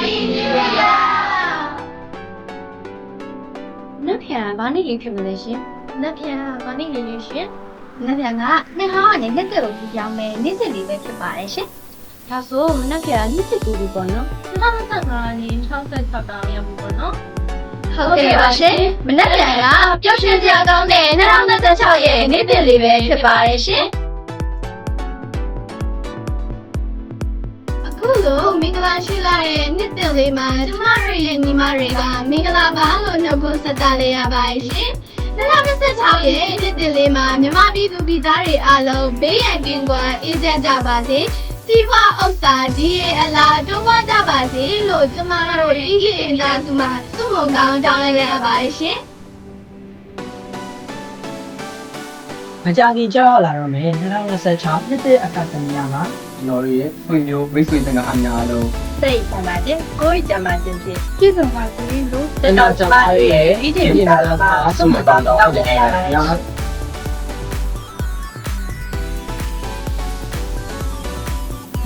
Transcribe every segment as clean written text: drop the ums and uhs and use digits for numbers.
New Year နက်ဖြန်ဘာနေ့လေးဖြစ်မလဲရှင်နက်ဖြန်ဘာနေ့လေးလေးရှင်နက်ဖြန်ကနှစ်ဟောင်းကနေနှစ်သက်ကိုပြောင်းမယ်နေ့စစ်လေးပဲဖြစ်ပါတယ်ရှင်ဒါဆိုနက်ဖြန်နေ့စစ်ကိုဒီပေါ့နော်2025年66တောင်ရောက်ပြီပေါ့နော်ဟုတ်ကဲ့ပါရှင်မနက်ဖြန်ကပျော်ရွှင်စရာကောင်းတဲ့2026ရဲ့နေ့သစ်လေးပဲဖြစ်ပါတယ်ရှင်အခုလိုမင်္ဂလာရှိလာတဲ့နေ့သစ်လေးမှာကျမတို့ရဲ့ညီမတွေကမင်္ဂလာပါလို့နှုတ်ခွန်းဆက်တာလေးရပါတယ်ရှင်2026ရဲ့နေ့သစ်လေးမှာမြမပြည်သူပြည်သားတွေအားလုံးဘေးရန်ကင်းကွာအေးချမ်းကြပါစေစီးပွားဥစ္စာဒီရဲ့အလားတိုးပွားကြပါစေလို့ကျမတို့ဤခေတ်အင်တာသူမှာစုမုံကောင်းတောင်းလိုက်ရပါတယ်ရှင်မကြခင်ကြောက်လာတော့မယ်2026နှစ်သစ်အကဒမီယာမှာကျွန်တော်တို့ရဲ့ဖွံ့ဖြိုးမိတ်ဆွေတကအများလုံးစိတ်ပါပါခြင်းကိုယ်ကြမ်းပါခြင်းဖြင့်ပြည့်စုံပါစေလို့ကျွန်တော်ကျမရဲ့ဤတင်ပြတာပါဆုမတောင်းတော့တယ်။ရော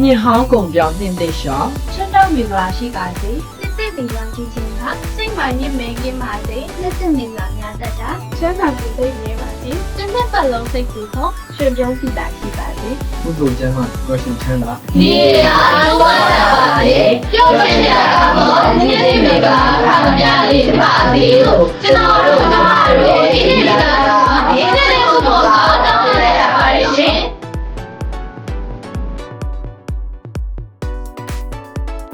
ညဟောင်းကုန်ပြောင်းတင်တဲ့ရှော့ချစ်တော်မင်္ဂလာရှိပါစေနှစ်သက်မင်္ဂလာရှိခြင်းကစိတ်မှညစ်မဲကင်းပါစေနှစ်သက်မင်္ဂလာများတတ်တာချမ်းသာကြည်သိနေပါစေတစ်နှစ်ပတ်လုံးစိတ်ကူဖို့ရွှင်ပြုံးစီတာရှိပါစေဘုဒ္ဓကျမ်းမှာကိုရှင်ချမ်းသာနေရာဝါပါစေပြောပြရတာမို့နေ့နေ့မင်္ဂလာခါများလေးပါစေလို့ကျွန်တော်တို့ဒီနေ့